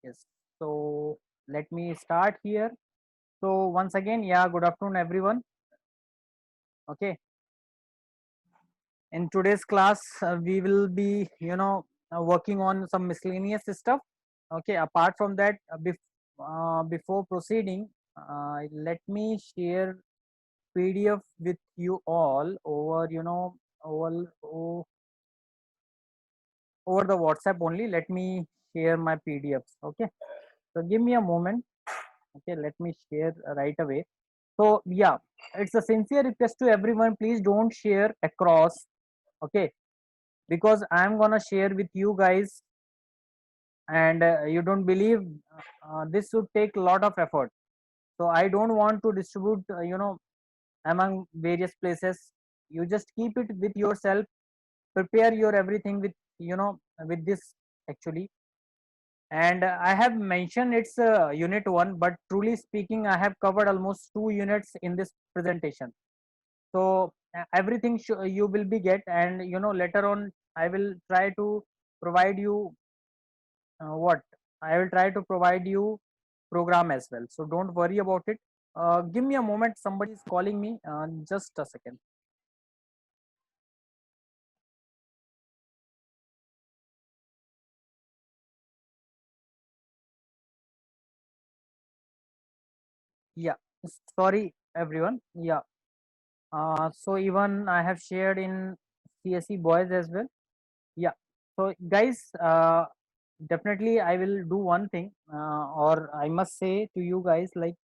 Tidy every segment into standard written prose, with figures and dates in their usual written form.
Yes. So let me start here. So once again, yeah, good afternoon, everyone. Okay. In today's class, we will be, working on some miscellaneous stuff. Okay. Apart from that, before proceeding, let me share PDF with you all over, over, over the WhatsApp only. Let me share my PDFs. Okay. So give me a moment. Okay. Let me share right away. So yeah, it's a sincere request to everyone. Please don't share across. Okay, because I'm gonna share with you guys, and you don't believe this would take a lot of effort. So I don't want to distribute, among various places. You just keep it with yourself. Prepare your everything with with this actually. And I have mentioned it's unit one, but truly speaking, I have covered almost 2 units in this presentation. So everything you will be get, and later on I will try to provide you what I will try to provide you program as well, so don't worry about it. Give me a moment, somebody is calling me, just a second. Yeah, sorry everyone. Yeah, so even I have shared in CSE boys as well. Yeah, so guys, definitely I will do one thing, or I must say to you guys, like,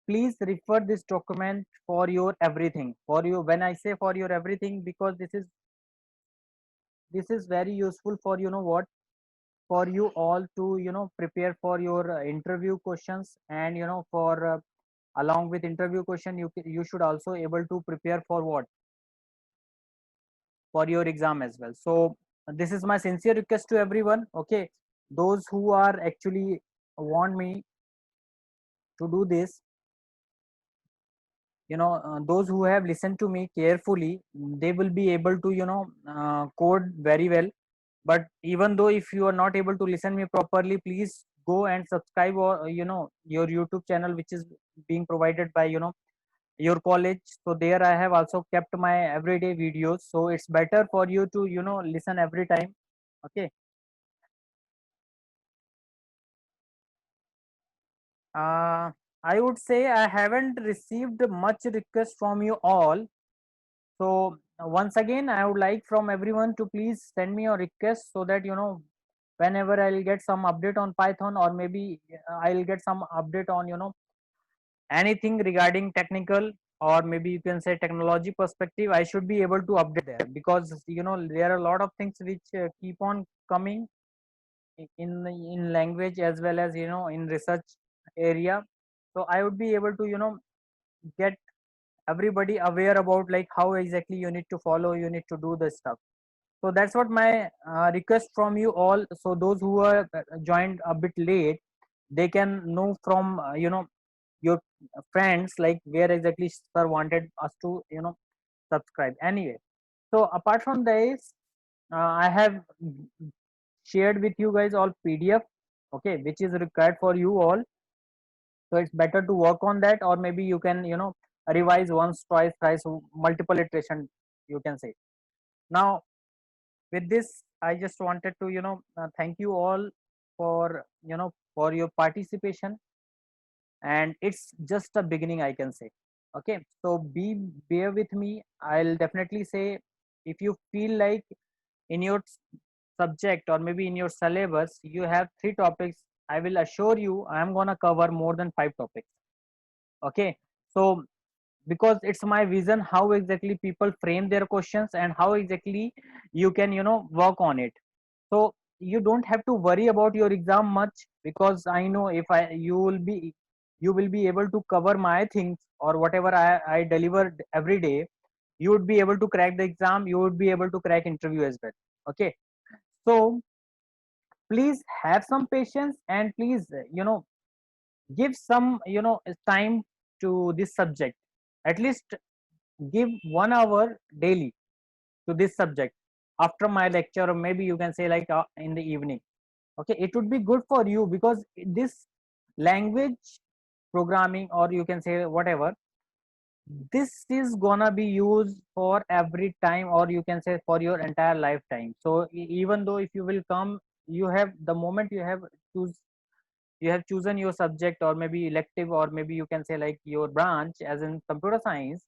please refer this document for your everything. For you, when I say for your everything, because this is very useful for, what, for you all to prepare for your interview questions. And for along with interview question, you should also able to prepare for what, for your exam as well. So this is my sincere request to everyone. Okay, those who are actually want me to do this, those who have listened to me carefully, they will be able to code very well. But even though if you are not able to listen me properly, please go and subscribe, or your YouTube channel, which is being provided by your college. So there I have also kept my everyday videos, so it's better for you to listen every time. Okay. uh, I would say I haven't received much request from you all. So once again, I would like from everyone to please send me your request, so that whenever I'll get some update on Python, or maybe I'll get some update on anything regarding technical, or maybe you can say technology perspective, I should be able to update there. Because there are a lot of things which keep on coming in language, as well as in research area. So I would be able to get everybody aware about, like, how exactly you need to follow, you need to do the stuff. So that's what my request from you all. So those who are joined a bit late, they can know from your friends, like, where exactly sir wanted us to subscribe. Anyway, so apart from this, I have shared with you guys all PDF, okay, which is required for you all. So it's better to work on that, or maybe you can revise once, twice, thrice, multiple iteration, you can say. Now with this, I just wanted to thank you all for for your participation. And it's just a beginning, I can say. Okay, so bear with me. I'll definitely say, if you feel like in your subject, or maybe in your syllabus, you have 3 topics, I will assure you I am gonna cover more than 5 topics. Okay, so because it's my vision how exactly people frame their questions, and how exactly you can work on it. So you don't have to worry about your exam much, because I know if I you will be able to cover my things, or whatever I delivered every day. You would be able to crack the exam, you would be able to crack interview as well. Okay, so please have some patience, and please give some time to this subject. At least give 1 hour daily to this subject after my lecture, or maybe you can say, like, in the evening. Okay, it would be good for you because this language programming, or you can say whatever, this is gonna be used for every time, or you can say for your entire lifetime. So even though if you will come, you have the moment you have choose, you have chosen your subject or maybe elective, or maybe you can say like your branch as in computer science,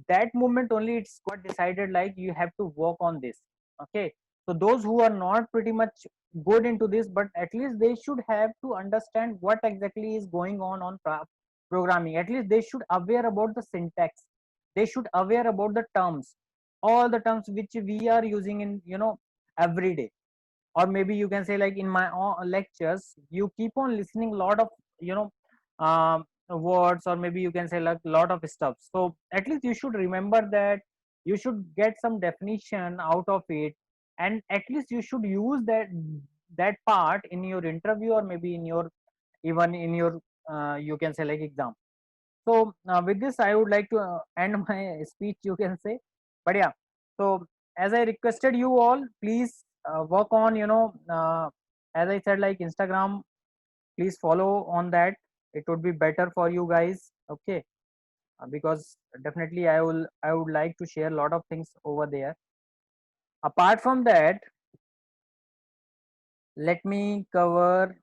that moment only it's got decided like you have to work on this. Okay, so those who are not pretty much good into this, but at least they should have to understand what exactly is going on programming. At least they should aware about the syntax, they should aware about the terms, all the terms which we are using in, every day. Or maybe you can say like in my lectures you keep on listening a lot of, you know words, or maybe you can say like a lot of stuff. So at least you should remember that, you should get some definition out of it, and at least you should use that part in your interview, or maybe in your, even in your, you can say like exam. So with this I would like to end my speech, you can say. But yeah, so as I requested you all, please work on, as I said like Instagram, please follow on that. It would be better for you guys. Okay, because definitely I would like to share a lot of things over there. Apart from that, let me cover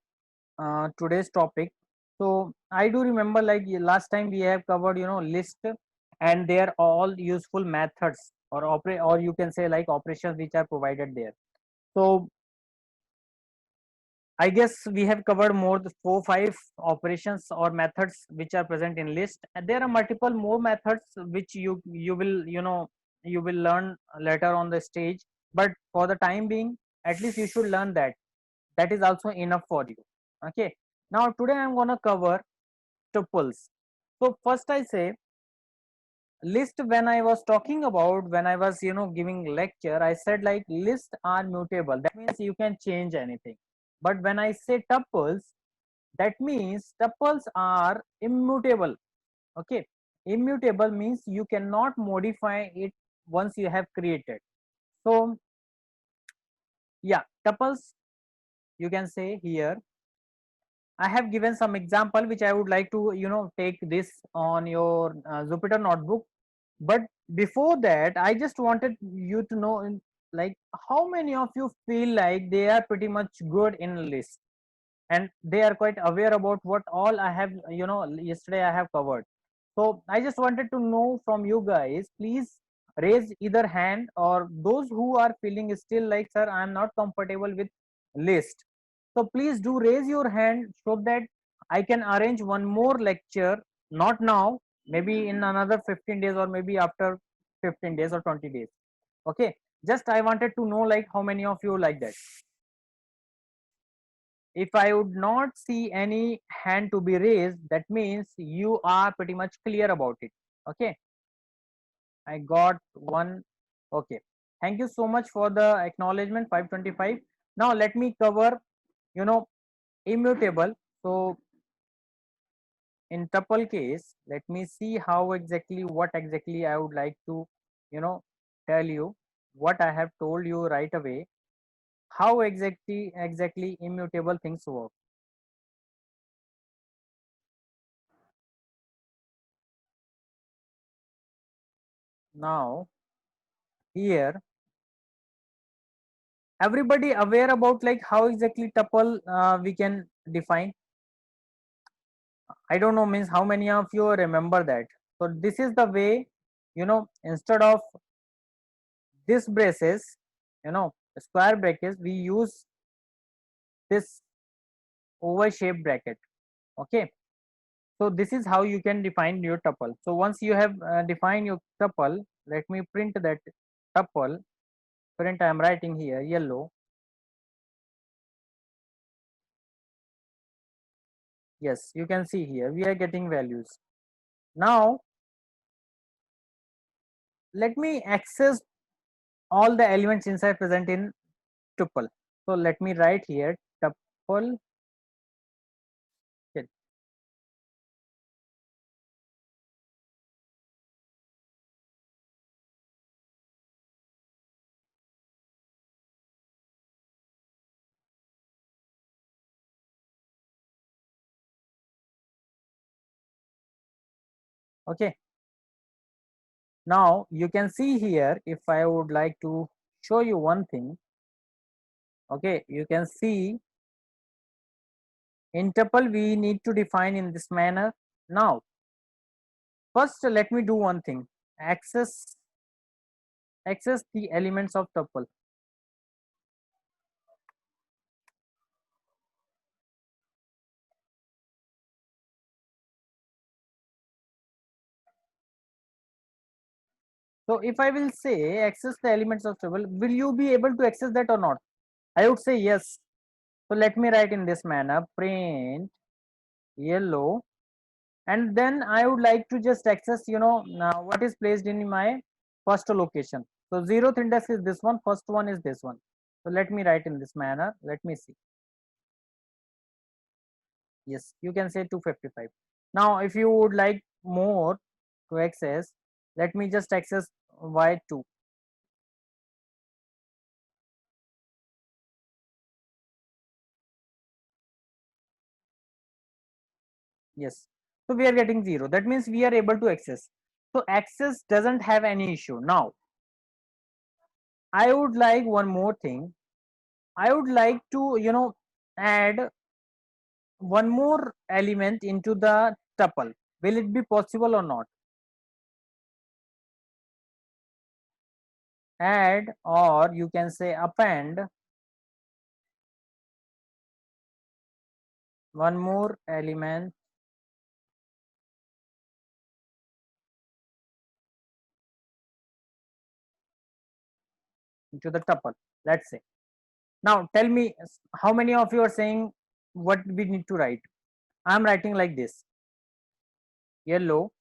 today's topic. So I do remember like last time we have covered, list, and they are all useful methods, or operate, or you can say like operations which are provided there. So I guess we have covered more the 4 5 operations or methods which are present in list, and there are multiple more methods which you will, you will learn later on the stage. But for the time being, at least you should learn that. That is also enough for you. Okay. Now today I'm gonna cover tuples. So first I say list. When I was talking about, when I was, giving lecture, I said like lists are mutable. That means you can change anything. But when I say tuples, that means tuples are immutable. Okay, immutable means you cannot modify it once you have created. So yeah, tuples, you can say here. I have given some example which I would like to, take this on your Jupyter notebook. But before that, I just wanted you to know, like, how many of you feel like they are pretty much good in list, and they are quite aware about what all I have, yesterday I have covered. So I just wanted to know from you guys, please raise either hand, or those who are feeling still like, sir, I am not comfortable with list. So please do raise your hand so that I can arrange one more lecture, not now, maybe in another 15 days, or maybe after 15 days or 20 days. Okay. Just I wanted to know like how many of you like that. If I would not see any hand to be raised, that means you are pretty much clear about it. Okay, I got one. Okay, thank you so much for the acknowledgement, 525. Now let me cover, you know, immutable. So in tuple case, let me see how exactly, what exactly I would like to, you know, tell you what I have told you right away. How exactly immutable things work. Now here, everybody aware about like how exactly tuple we can define. I don't know means how many of you remember that. So this is the way, instead of this braces, square brackets, we use this oval shaped bracket. Okay, so this is how you can define your tuple. So once you have defined your tuple, let me print that tuple. Print, I am writing here yellow. Yes, you can see here we are getting values. Now let me access all the elements inside present in tuple. So let me write here tuple. Okay. Okay, now you can see here, if I would like to show you one thing. Okay, you can see in tuple we need to define in this manner. Now first let me do one thing, access the elements of tuple. So if I will say access the elements of tuple, will you be able to access that or not? I would say yes. So let me write in this manner, print yellow, and then I would like to just access, now what is placed in my first location. So 0th index is this one, first one is this one. So let me write in this manner. Let me see. Yes, you can say 255. Now if you would like more to access, let me just access y2. Yes, so we are getting 0, that means we are able to access. So access doesn't have any issue. Now I would like one more thing. I would like to, add one more element into the tuple. Will it be possible or not? Add, or you can say append, one more element into the tuple. Let's say. Now tell me, how many of you are saying what we need to write? I'm writing like this. Yellow.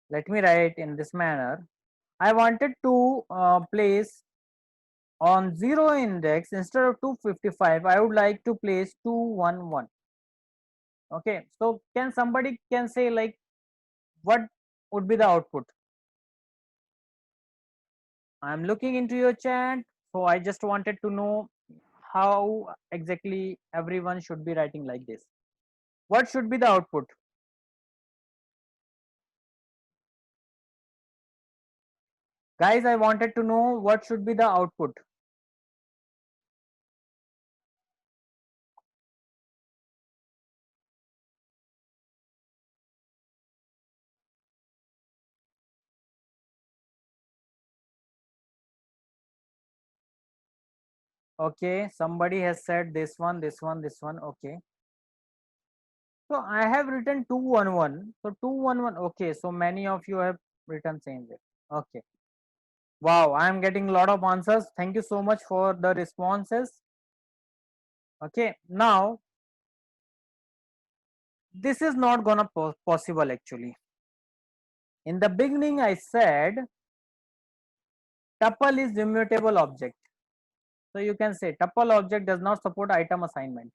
Let me write in this manner. I wanted to place on 0 index, instead of 255, I would like to place 211. Okay, so can somebody can say like what would be the output? I'm looking into your chat, so I just wanted to know how exactly everyone should be writing like this. What should be the output? Guys, I wanted to know what should be the output. Okay, somebody has said this one, this one, this one. Okay, so I have written 211. So 211. Okay, so many of you have written same way. Okay. Wow, I am getting a lot of answers. Thank you so much for the responses. Okay, now this is not gonna possible actually. In the beginning, I said tuple is immutable object. So you can say tuple object does not support item assignment.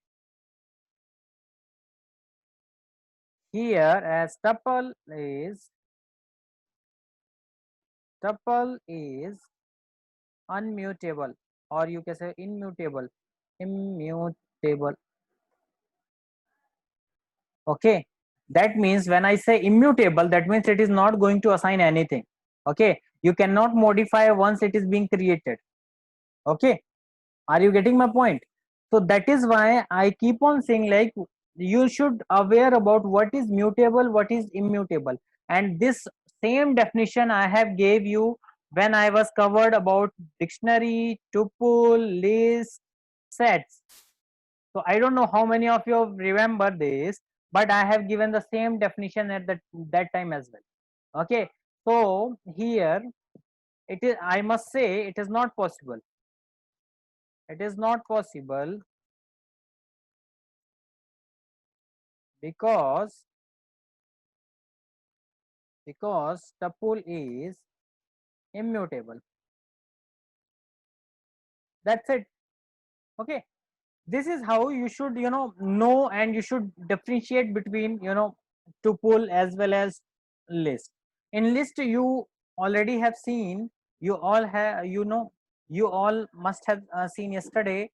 Here, as tuple is unmutable, or you can say immutable. Immutable. Okay, that means when I say immutable, that means it is not going to assign anything. Okay, you cannot modify once it is being created. Okay, are you getting my point? So that is why I keep on saying like you should aware about what is mutable, what is immutable, and this same definition I have gave you when I was covered about dictionary, tuple, list, sets. So I don't know how many of you remember this, but I have given the same definition at that time as well. Okay, so here it is, I must say it is not possible. It is not possible because tuple is immutable. That's it. Okay, this is how you should know, and you should differentiate between tuple as well as list. In list you already have seen, you all have, you all must have seen yesterday,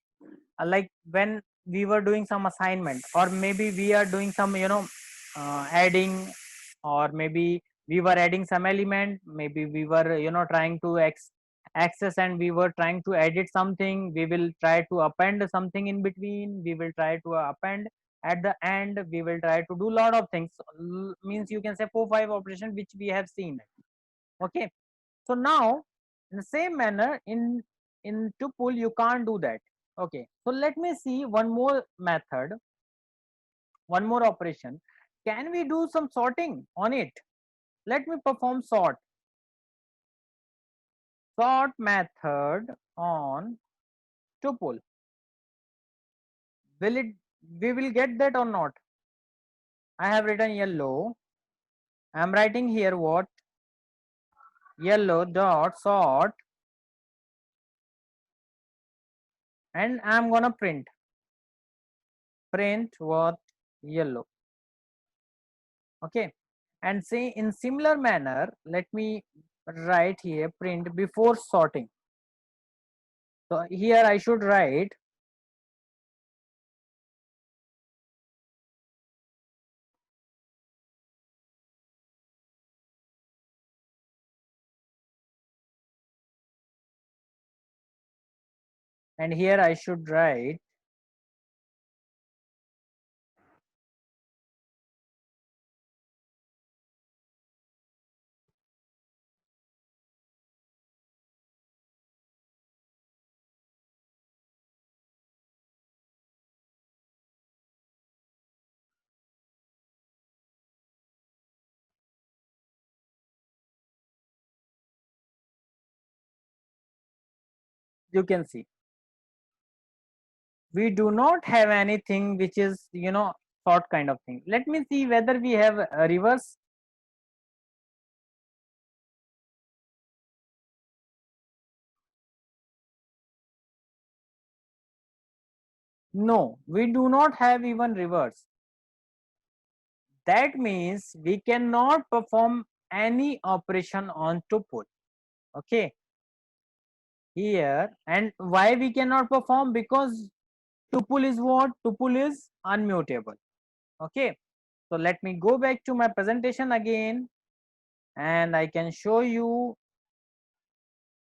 like when we were doing some assignment, or maybe we are doing some adding, or maybe we were adding some element, maybe we were trying to access, and we were trying to edit something, we will try to append something in between, we will try to append at the end, we will try to do lot of things. Means you can say 4 5 operation which we have seen. Okay, so now in the same manner in tuple you can't do that. Okay, so let me see one more method, one more operation. Can we do some sorting on it? Let me perform sort method on tuple. Will it, we will get that or not? I have written yellow. I am writing here what? Yellow dot sort, and I am gonna print what? Yellow. Okay, and say in similar manner, let me write here print before sorting. So here I should write and here I should write you can see we do not have anything which is sort kind of thing. Let me see whether we have a reverse. No, we do not have even reverse. That means we cannot perform any operation on tuple. Okay, here, and why we cannot perform? Because tuple is what? Tuple is unmutable. Okay, so let me go back to my presentation again, and I can show you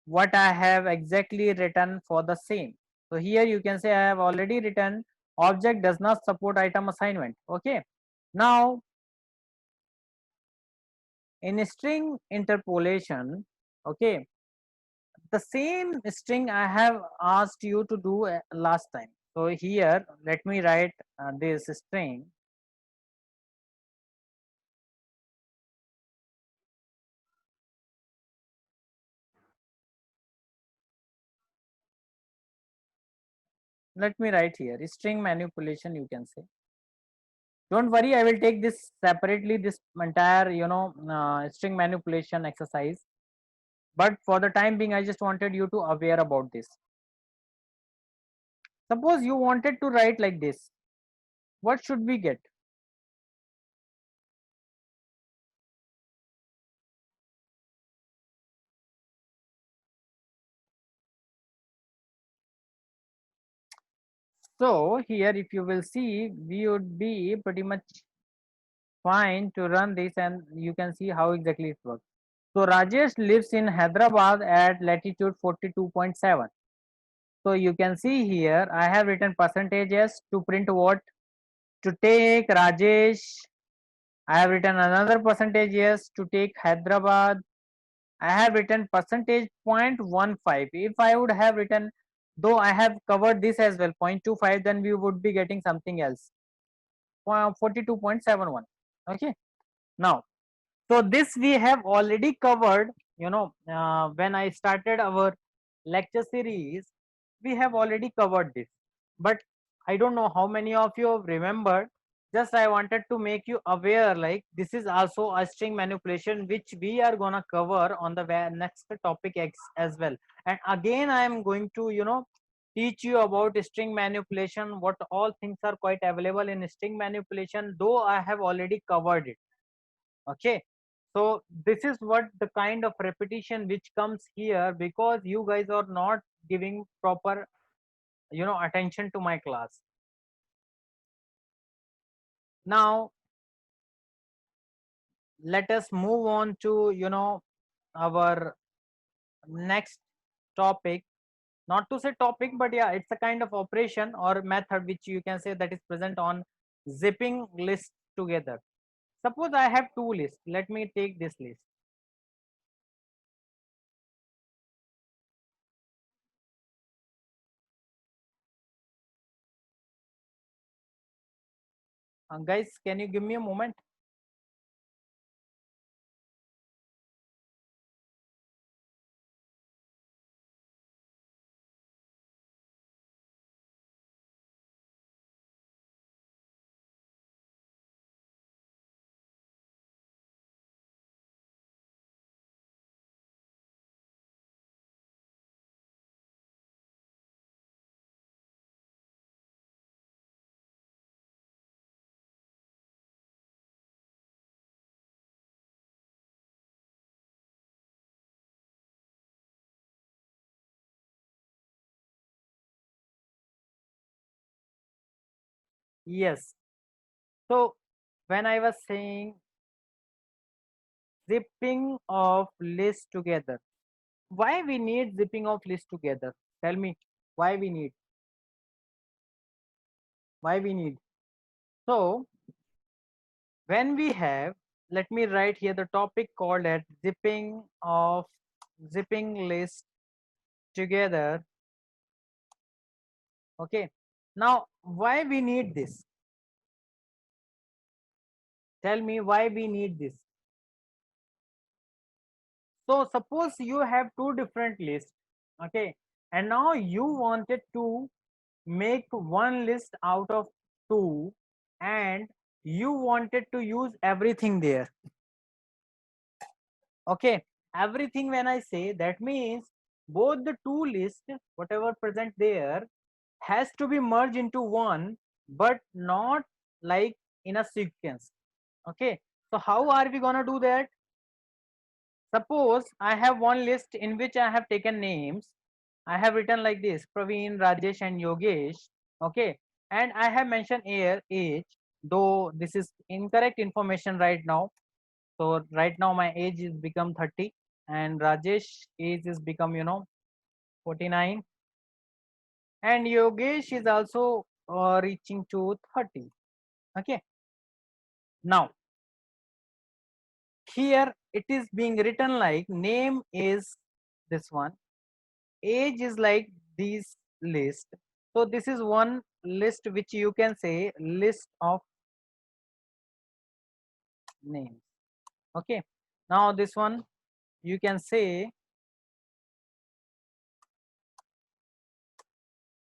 what I have exactly written for the same. So here you can say I have already written object does not support item assignment. Okay, now in string interpolation, okay, the same string I have asked you to do last time. So here let me write this string. Let me write here string manipulation, you can say. Don't worry, I will take this separately, this entire string manipulation exercise, but for the time being I just wanted you to aware about this. Suppose you wanted to write like this, what should we get? So here if you will see, we would be pretty much fine to run this, and you can see how exactly it works. So Rajesh lives in Hyderabad at latitude 42.7. So you can see here I have written percentages to print what? To take Rajesh. I have written another percentage yes to take Hyderabad. I have written percentage 0.15. If I would have written, though I have covered this as well, 0.25, then we would be getting something else. 42.71. Okay. Now, so this we have already covered, when I started our lecture series, we have already covered this. But I don't know how many of you have remembered. Just I wanted to make you aware, like this is also a string manipulation which we are gonna cover on the next topic as well. And again, I am going to teach you about string manipulation. What all things are quite available in string manipulation, though I have already covered it. Okay, so this is what the kind of repetition which comes here, because you guys are not giving proper attention to my class. Now let us move on to, our next topic. Not to say topic, but yeah, it's a kind of operation or method which you can say that is present on zipping list together. Suppose I have two lists. Let me take this list. Guys, can you give me a moment? Yes. So when I was saying zipping of list together, why we need zipping of list together? Tell me why we need. Why we need. So when we have, let me write here the topic called as zipping list together. Okay. Now why we need this? Tell me why we need this. So suppose you have two different lists, okay, and now you wanted to make one list out of two, and you wanted to use everything there. Okay, everything when I say that means both the two lists, whatever present there, has to be merged into one, but not like in a sequence. Okay, so how are we gonna do that? Suppose I have one list in which I have taken names. I have written like this: Praveen, Rajesh, and Yogesh. Okay, and I have mentioned here age, though this is incorrect information right now. So right now my age is become 30, and Rajesh age is become 49, and Yogesh is also reaching to 30. Okay, now here it is being written like name is this one, age is like these list. So this is one list which you can say list of names. Okay, now this one you can say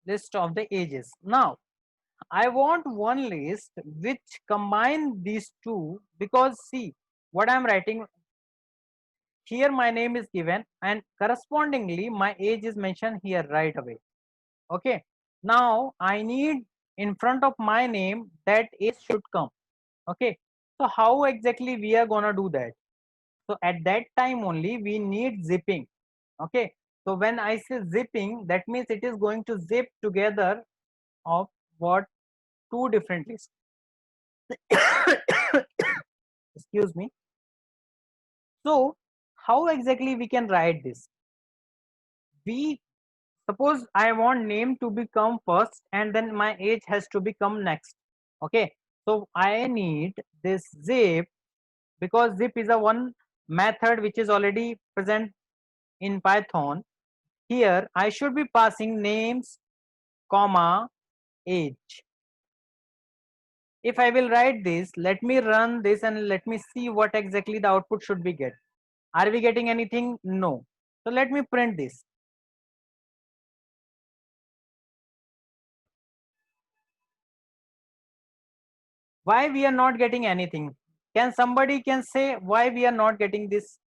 list of the ages. Now I want one list which combine these two, because see what I'm writing here, my name is given and correspondingly my age is mentioned here right away. Okay, now I need in front of my name that age should come. Okay, so how exactly we are gonna do that? So at that time only we need zipping. Okay, so when I say zipping, that means it is going to zip together of what, two different lists. Excuse me. So how exactly we can write this? We suppose I want name to become first and then my age has to become next. Okay, so I need this zip, because zip is a one method which is already present in Python. Here I should be passing names, comma, age. If I will write this, let me run this and let me see what exactly the output should be get. Are we getting anything? No. So let me print this. Why we are not getting anything? Can somebody can say why we are not getting this?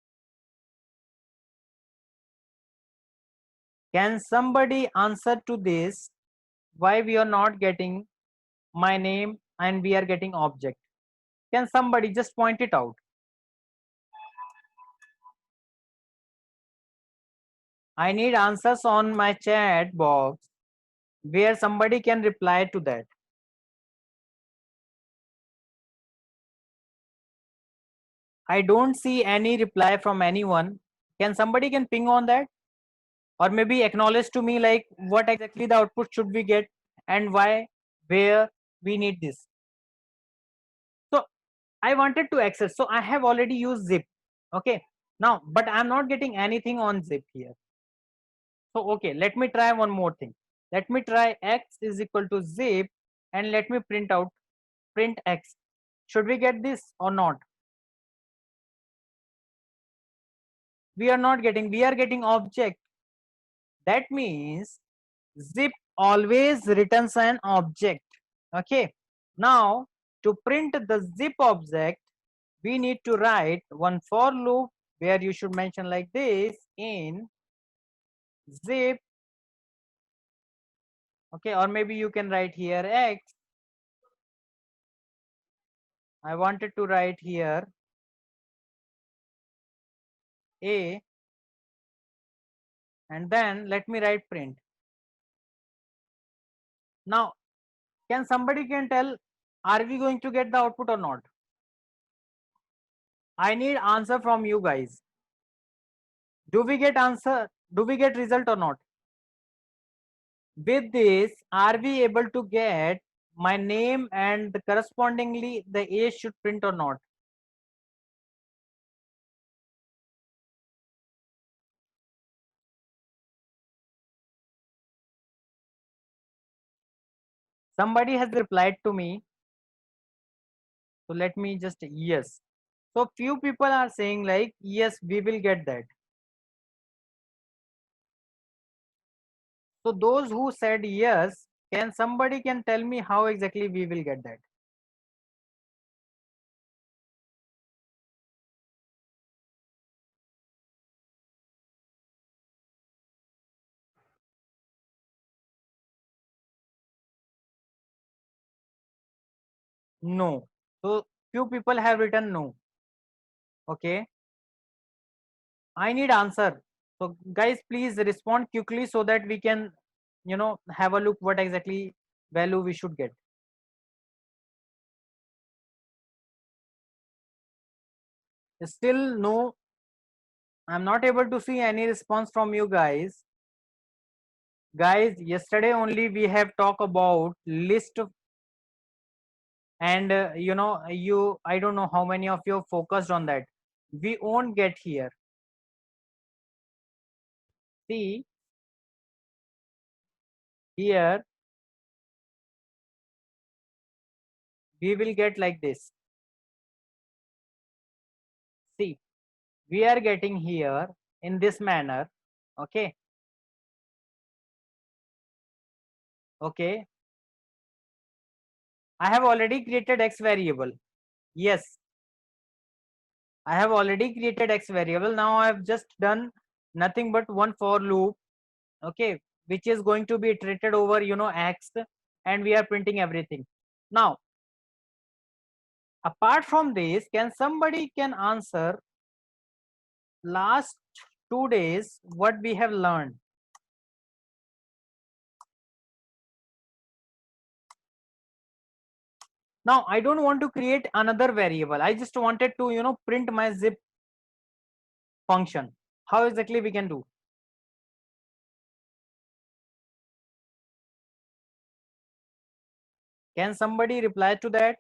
Can somebody answer to this? Why we are not getting my name and we are getting object? Can somebody just point it out? I need answers on my chat box where somebody can reply to that. I don't see any reply from anyone. Can somebody can ping on that, or maybe acknowledge to me like what exactly the output should we get and why, where we need this. So I wanted to access, so I have already used zip. Okay, now but I'm not getting anything on zip here. So okay, let me try one more thing. Let me try x is equal to zip, and let me print out print x. Should we get this or not? We are not getting, we are getting object. That means zip always returns an object. Okay, now to print the zip object, we need to write one for loop where you should mention like this in zip. Okay, or maybe you can write here x. I wanted to write here a, and then let me write print. Now can somebody can tell, are we going to get the output or not? I need answer from you guys. Do we get answer? Do we get result or not? With this, are we able to get my name and correspondingly the age should print or not? Somebody has replied to me. So let me just, yes. So few people are saying like, yes, we will get that. So those who said yes, can somebody can tell me how exactly we will get that? No. So few people have written no. Okay. I need answer. So guys, please respond quickly so that we can, have a look what exactly value we should get. Still no, I'm not able to see any response from you guys. Guys, yesterday only we have talked about list and I don't know how many of you focused on that. We won't get here. See here, we will get like this. See, we are getting here in this manner. Okay. Okay, I have already created x variable. Yes, I have already created x variable. Now I have just done nothing but one for loop. Okay, which is going to be iterated over x, and we are printing everything. Now apart from this, can somebody can answer last 2 days what we have learned? Now I don't want to create another variable. I just wanted to print my zip function. How exactly we can do? Can somebody reply to that?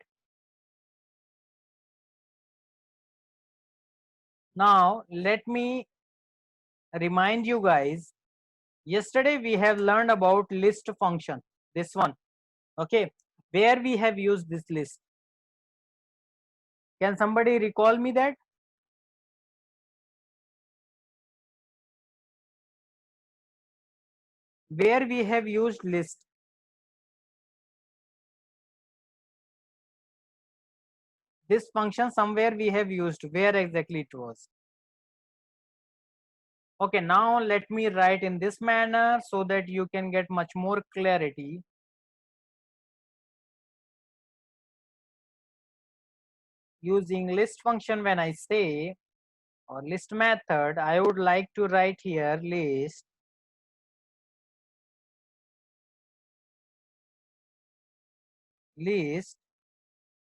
Now let me remind you guys, yesterday we have learned about list function, this one. Okay, where we have used this list? Can somebody recall me that? Where we have used list? This function somewhere we have used. Where exactly it was? Okay, now let me write in this manner so that you can get much more clarity. Using list function, when I say, or list method, I would like to write here list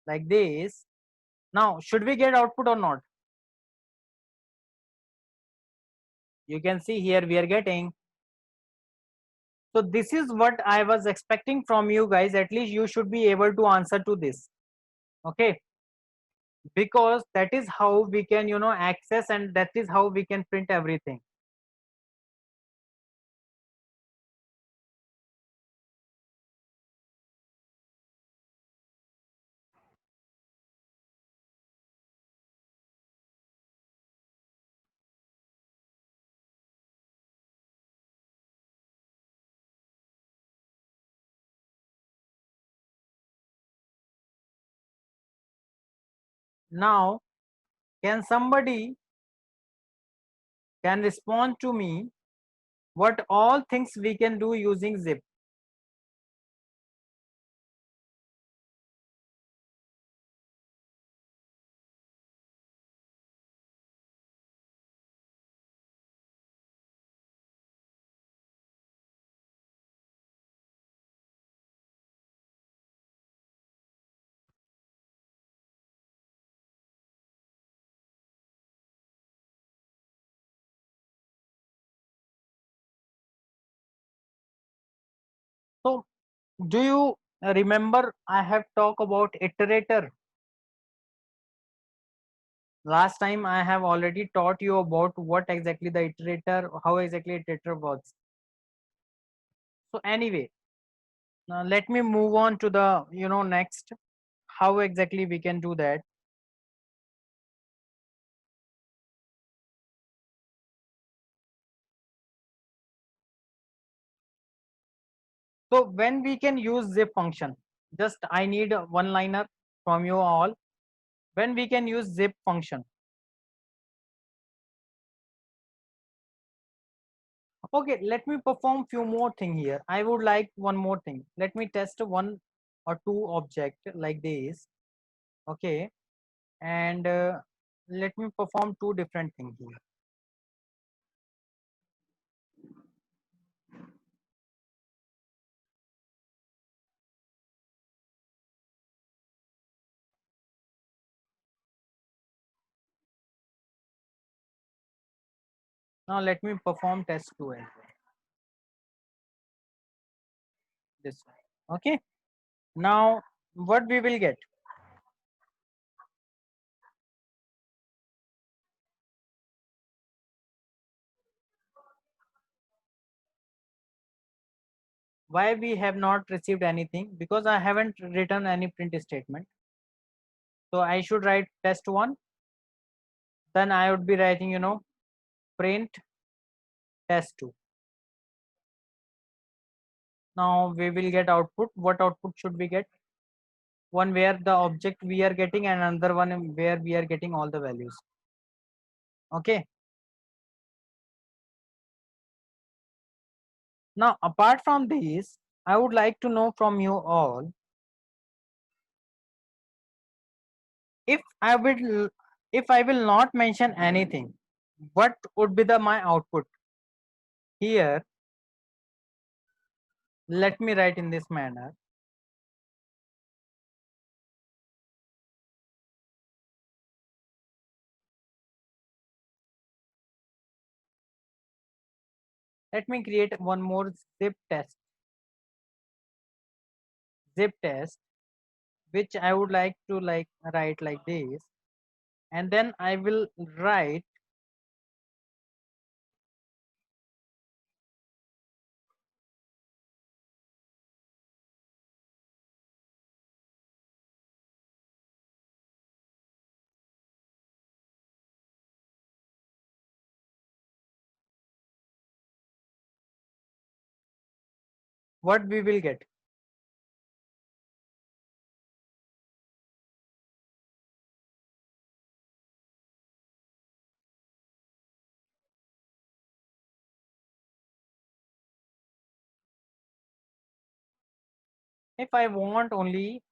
like this. Now should we get output or not? You can see here we are getting. So this is what I was expecting from you guys. At least you should be able to answer to this. Okay, because that is how we can, access, and that is how we can print everything. Now, can somebody can respond to me what all things we can do using zip? So do you remember I have talked about iterator? Last time I have already taught you about what exactly the iterator, how exactly iterator works. So anyway, now let me move on to the, next, how exactly we can do that. So when we can use zip function, just I need a one liner from you all. When we can use zip function. Okay, let me perform few more thing here. I would like one more thing. Let me test one or two object like this. Okay, and let me perform two different things here. Now let me perform test two as well. This one. Okay. Now what we will get? Why we have not received anything? Because I haven't written any print statement. So I should write test one. Then I would be writing, print test two. Now we will get output. What output should we get? One where the object we are getting, and another one where we are getting all the values. Okay. Now apart from this, I would like to know from you all, if I will not mention anything, what would be the my output? Here, let me write in this manner. Let me create one more zip test, which I would like to write like this, and then I will write what we will get. If I want only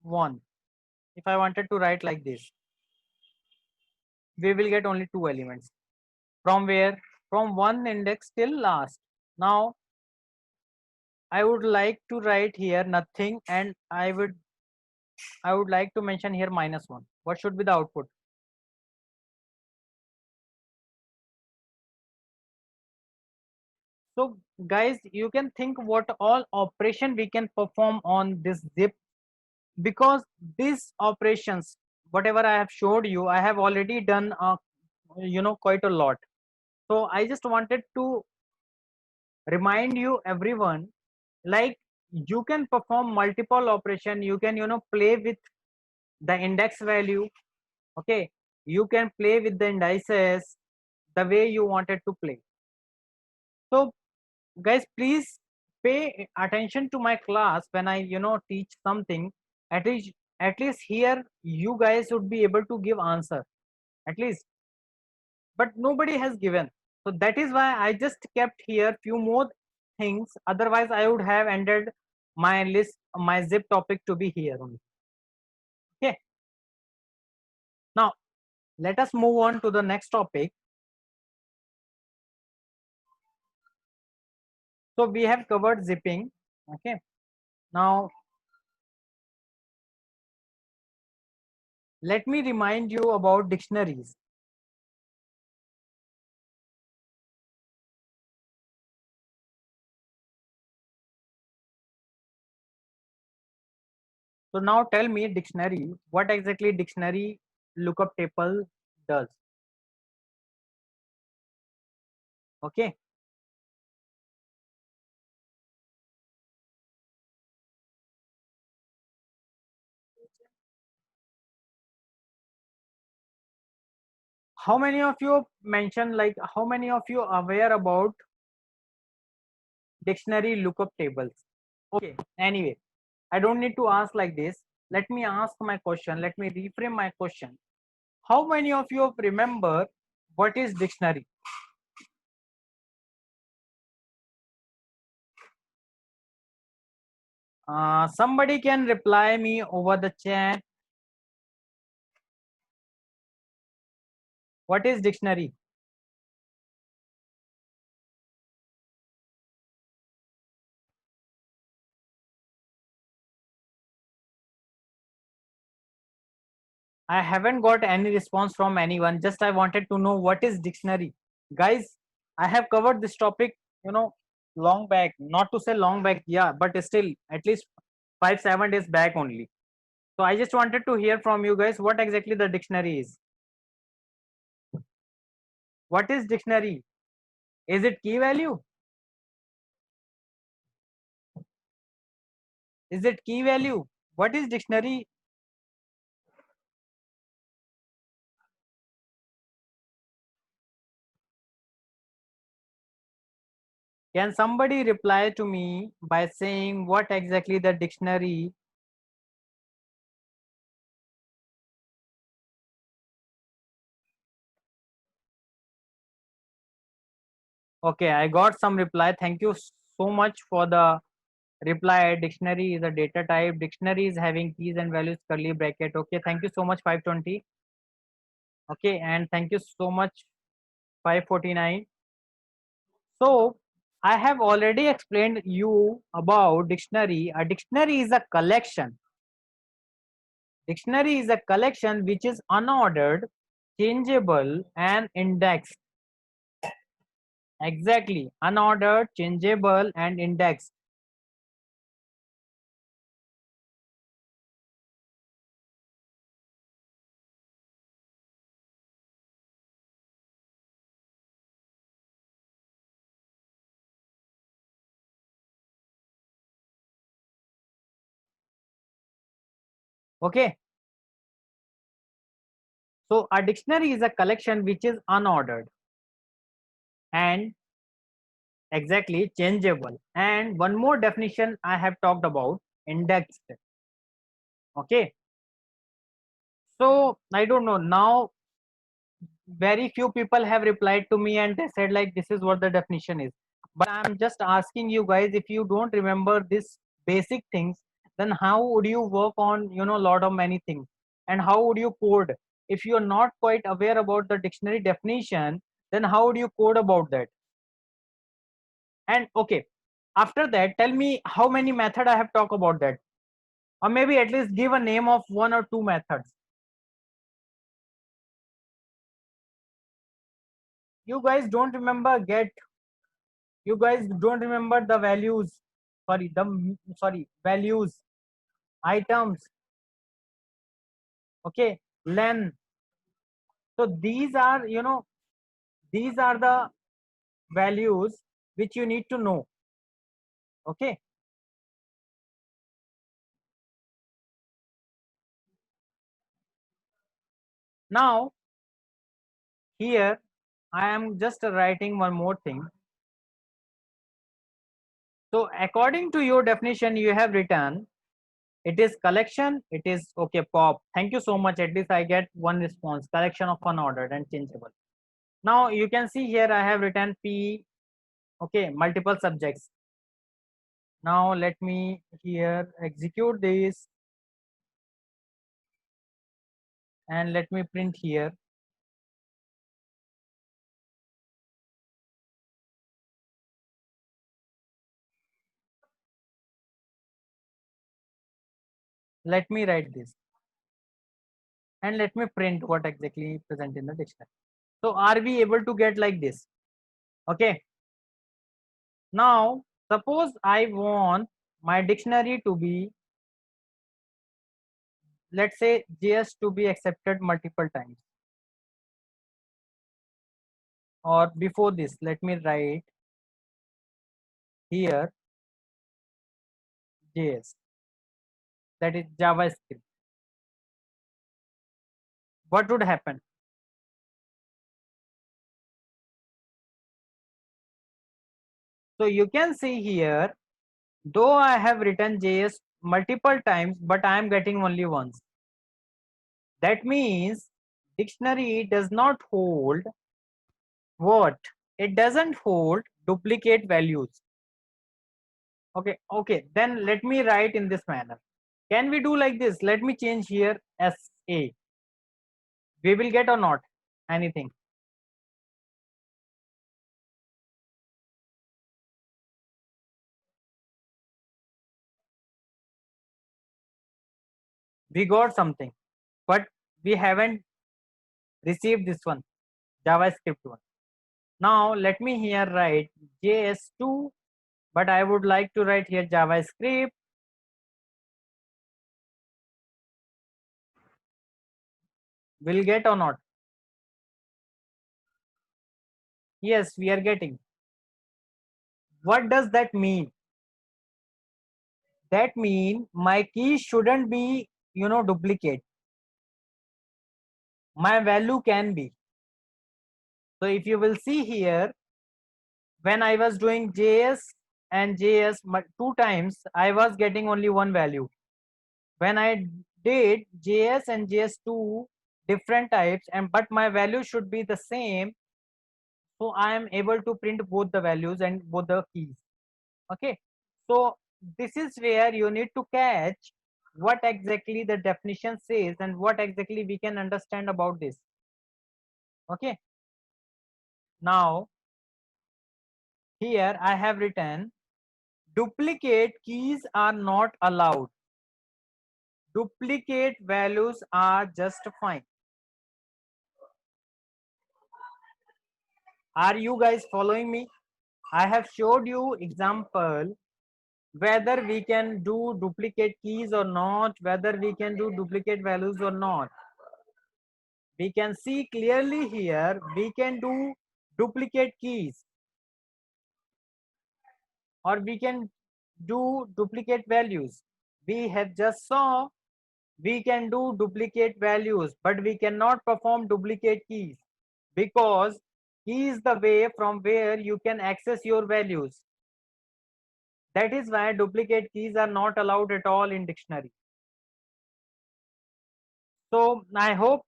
one, if I wanted to write like this, we will get only two elements. From where? From one index till last. Now I would like to write here nothing, and I would like to mention here -1. What should be the output? So guys, you can think what all operation we can perform on this zip, because these operations, whatever I have showed you, I have already done quite a lot. So I just wanted to remind you everyone, like, you can perform multiple operation, you can play with the index value. Okay, you can play with the indices the way you wanted to play. So guys, please pay attention to my class when I teach something. At least here you guys would be able to give answer, at least. But nobody has given, so that is why I just kept here few more things. Otherwise I would have ended my list, my zip topic to be here only. Okay, now let us move on to the next topic. So we have covered zipping. Okay, now let me remind you about dictionaries. So now tell me, dictionary, what exactly dictionary lookup table does? Okay, how many of you mention, like, how many of you are aware about dictionary lookup tables? Okay, anyway, I don't need to ask like this. Let me ask my question. Let me reframe my question. How many of you remember what is dictionary? Somebody can reply me over the chat. What is dictionary? I haven't got any response from anyone. Just I wanted to know what is dictionary. Guys, I have covered this topic, long back. Not to say long back, yeah, but still at least 5 7 days back only. So I just wanted to hear from you guys what exactly the dictionary is. What is dictionary? Is it key value? Is it key value? What is dictionary? Can somebody reply to me by saying what exactly the dictionary? Okay, I got some reply. Thank you so much for the reply. Dictionary is a data type. Dictionary is having keys and values, curly bracket. Okay, thank you so much, 520. Okay, and thank you so much, 549. So I have already explained you about dictionary. A dictionary is a collection. Dictionary is a collection which is unordered, changeable, and indexed. Exactly, unordered, changeable, and indexed. Okay, so a dictionary is a collection which is unordered and exactly changeable. And one more definition I have talked about, indexed. Okay, so I don't know now, very few people have replied to me and they said like this is what the definition is, but I'm just asking you guys, if you don't remember this basic things, then how would you work on lot of many things, and how would you code if you're not quite aware about the dictionary definition? Then how would you code about that? And okay, after that tell me how many method I have talked about that, or maybe at least give a name of one or two methods. You guys don't remember? Get You guys don't remember the values, sorry, values, items, okay, len. So these are, these are the values which you need to know. Okay. Now here I am just writing one more thing. So according to your definition, you have written it is collection. It is okay. Pop. Thank you so much. At least I get one response. Collection of unordered and changeable. Now you can see here I have written P. Okay, multiple subjects. Now let me here execute this and let me print here. Let me write this and let me print what exactly present in the dictionary. So are we able to get like this? Okay. Now suppose I want my dictionary to be, let's say, JS to be accepted multiple times. Or before this, let me write here JS, that is JavaScript. What would happen? So you can see here, though I have written JS multiple times, but I am getting only once. That means dictionary does not hold what? It doesn't hold duplicate values. Okay, okay. Then let me write in this manner. Can we do like this? Let me change here SA. We will get or not? Anything. We got something, but we haven't received this one, JavaScript one. Now let me here write JS2, but I would like to write here JavaScript. Will get or not? Yes, we are getting. What does that mean? That mean my key shouldn't be, duplicate. My value can be. So if you will see here, when I was doing JS and JS two times, I was getting only one value. When I did JS and JS2 different types, and but my value should be the same, so I am able to print both the values and both the keys. Okay, so this is where you need to catch what exactly the definition says and what exactly we can understand about this. Okay, now here I have written duplicate keys are not allowed. Duplicate values are just fine. Are you guys following me? I have showed you example whether we can do duplicate keys or not, whether we can do duplicate values or not. We can see clearly here we can do duplicate keys or we can do duplicate values. We have just saw we can do duplicate values, but we cannot perform duplicate keys because key is the way from where you can access your values. That is why duplicate keys are not allowed at all in dictionary. So I hope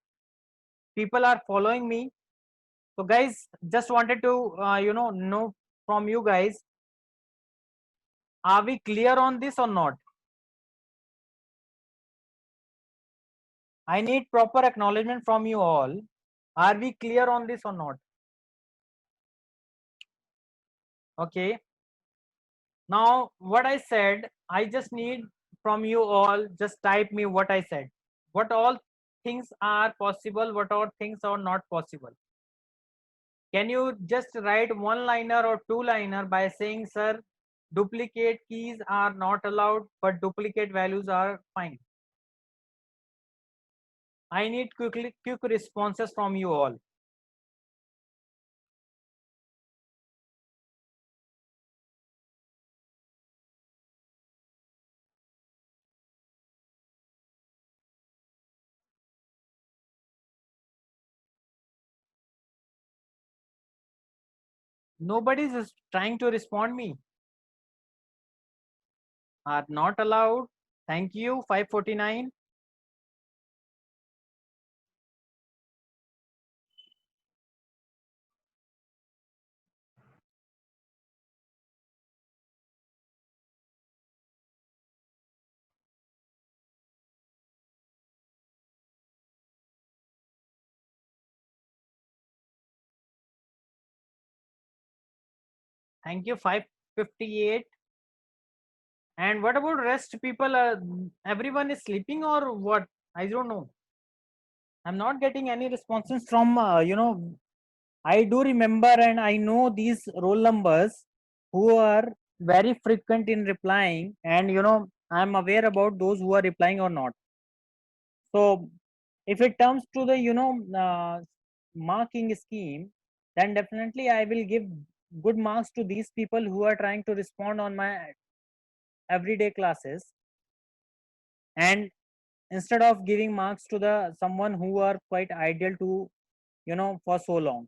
people are following me. So guys, just wanted to know from you guys, are we clear on this or not? I need proper acknowledgement from you all. Are we clear on this or not? Okay. Now what I said, I just need from you all, just type me what I said. What all things are possible, what all things are not possible. Can you just write one liner or two liner by saying, sir, duplicate keys are not allowed, but duplicate values are fine? I need quick responses from you all. Nobody is trying to respond me. Are not allowed. Thank you. 549. Thank you. 558. And what about rest people? Everyone is sleeping or what? I don't know. I'm not getting any responses from, I do remember and I know these roll numbers who are very frequent in replying, and I'm aware about those who are replying or not. So if it comes to the marking scheme, then definitely I will give good marks to these people who are trying to respond on my everyday classes, and instead of giving marks to the someone who are quite ideal to for so long.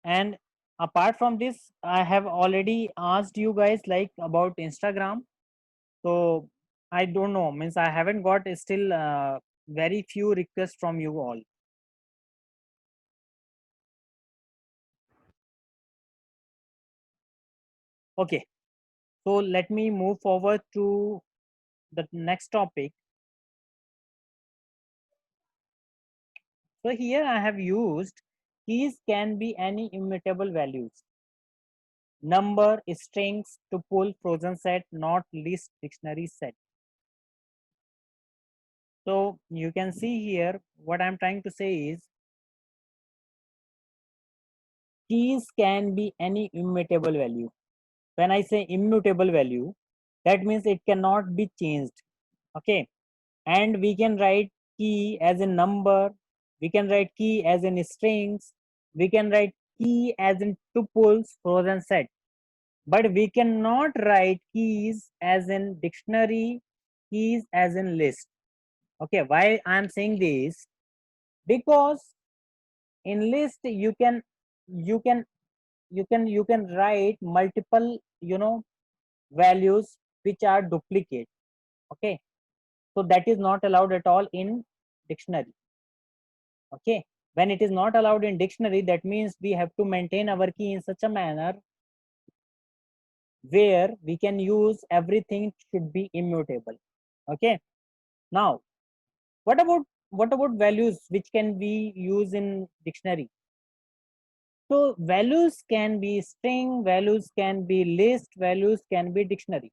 And apart from this, I have already asked you guys like about Instagram. So I don't know, means I haven't got still very few requests from you all. Okay, so let me move forward to the next topic. So here I have used keys can be any immutable values, number, strings, tuple, frozen set, not list, dictionary set. So you can see here what I'm trying to say is keys can be any immutable value. When I say immutable value, that means it cannot be changed. Okay, and we can write key as a number, we can write key as in strings, we can write key as in tuples, frozen set, but we cannot write keys as in dictionary, keys as in list. Okay, why I'm saying this? Because in list you can you can write multiple values which are duplicate. Okay, so that is not allowed at all in dictionary. Okay, when it is not allowed in dictionary, that means we have to maintain our key in such a manner where we can use everything should be immutable. Okay, now what about values which can be used in dictionary? So values can be string, values can be list, values can be dictionary.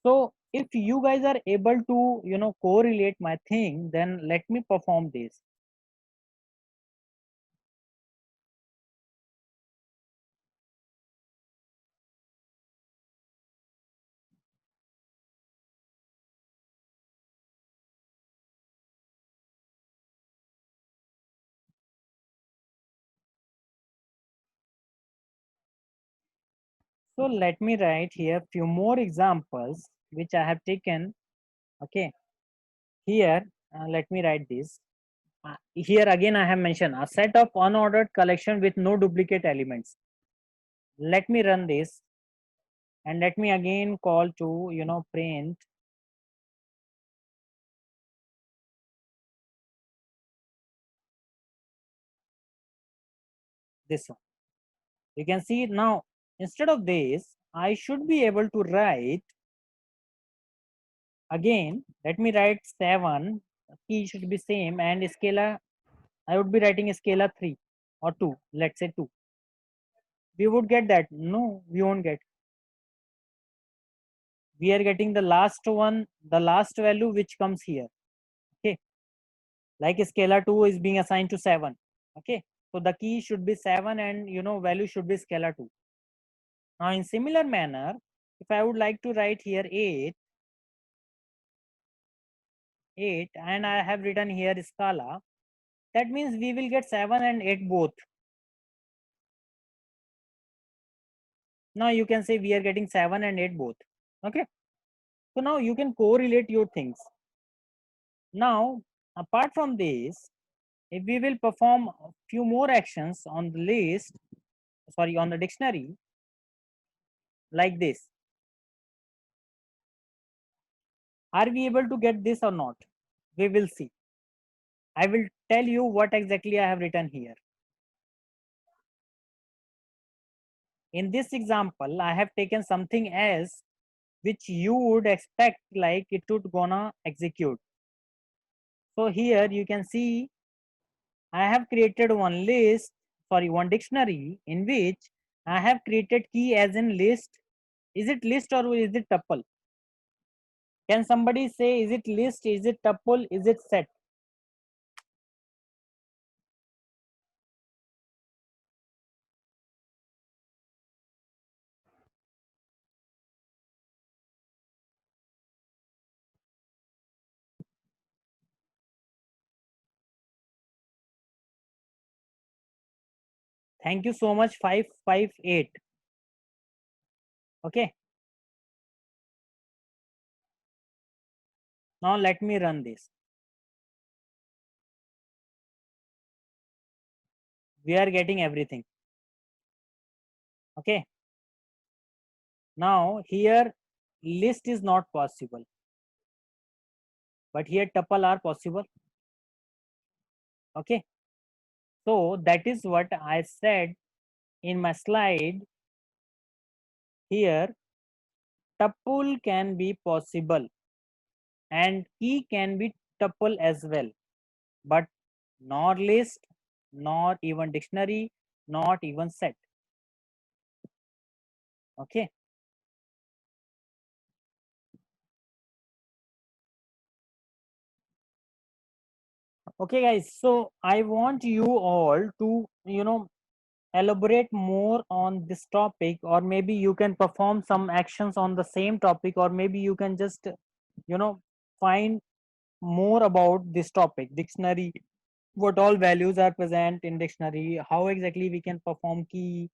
So if you guys are able to correlate my thing, then let me perform this. So let me write here few more examples which I have taken. Okay, here let me write this. Here again I have mentioned a set of unordered collection with no duplicate elements. Let me run this and let me again call to print this one. You can see now instead of this I should be able to write again. Let me write 7, key should be same, and scalar I would be writing a scalar 3 or 2, let's say 2. We would get that. No, we won't get. we are getting the last one, the last value which comes here. Okay, like scalar 2 is being assigned to 7. Okay, so the key should be 7 and value should be scalar 2. Now in similar manner, if I would like to write here 8 and I have written here scala, that means we will get 7 and 8 both. Now you can say we are getting 7 and 8 both. Okay, so now you can correlate your things. Now apart from this, if we will perform a few more actions on the list, sorry, on the dictionary, like this, are we able to get this or not? We will see. I will tell you what exactly I have written here. In this example, I have taken something else which you would expect like it would gonna execute. So here you can see I have created one list, sorry, one dictionary in which I have created key as in list. Is it list or is it tuple? Can somebody say, is it list, is it tuple, is it set? Thank you so much, 558. Okay. Now let me run this. We are getting everything. Okay. Now here list is not possible, but here tuple are possible. Okay. So that is what I said in my slide here. Tuple can be possible and key can be tuple as well, but nor list, nor even dictionary, not even set. Okay. Okay guys, so I want you all to elaborate more on this topic, or maybe you can perform some actions on the same topic, or maybe you can just find more about this topic, dictionary, what all values are present in dictionary, how exactly we can perform key,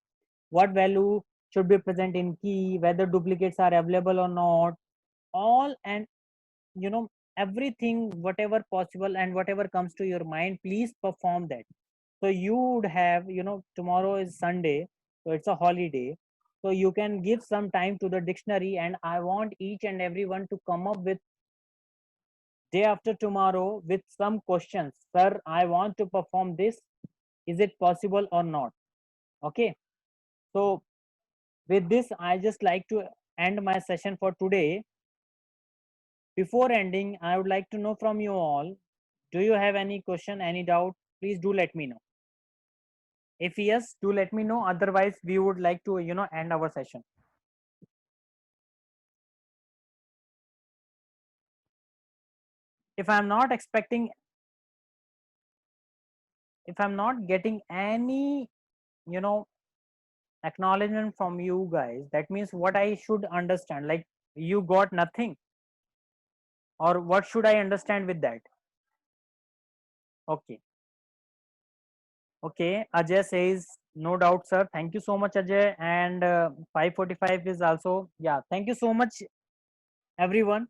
what value should be present in key, whether duplicates are available or not, all, and you know everything, whatever possible and whatever comes to your mind, please perform that. So you would have, tomorrow is Sunday, so it's a holiday, so you can give some time to the dictionary, and I want each and everyone to come up with day after tomorrow with some questions. Sir, I want to perform this, is it possible or not? Okay, so with this I just like to end my session for today. Before ending, I would like to know from you all, do you have any question, any doubt? Please do let me know. If yes, do let me know. Otherwise, we would like to, end our session. If I'm not expecting, if I'm not getting any, you know, acknowledgement from you guys, that means what I should understand, like you got nothing, or what should I understand with that? Okay. Okay, Ajay says, no doubt, sir. Thank you so much, Ajay. And 545 is also, yeah, thank you so much, everyone.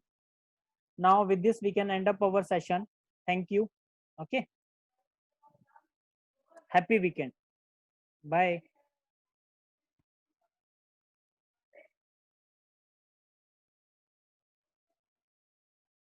Now, with this, we can end up our session. Thank you. Okay. Happy weekend. Bye.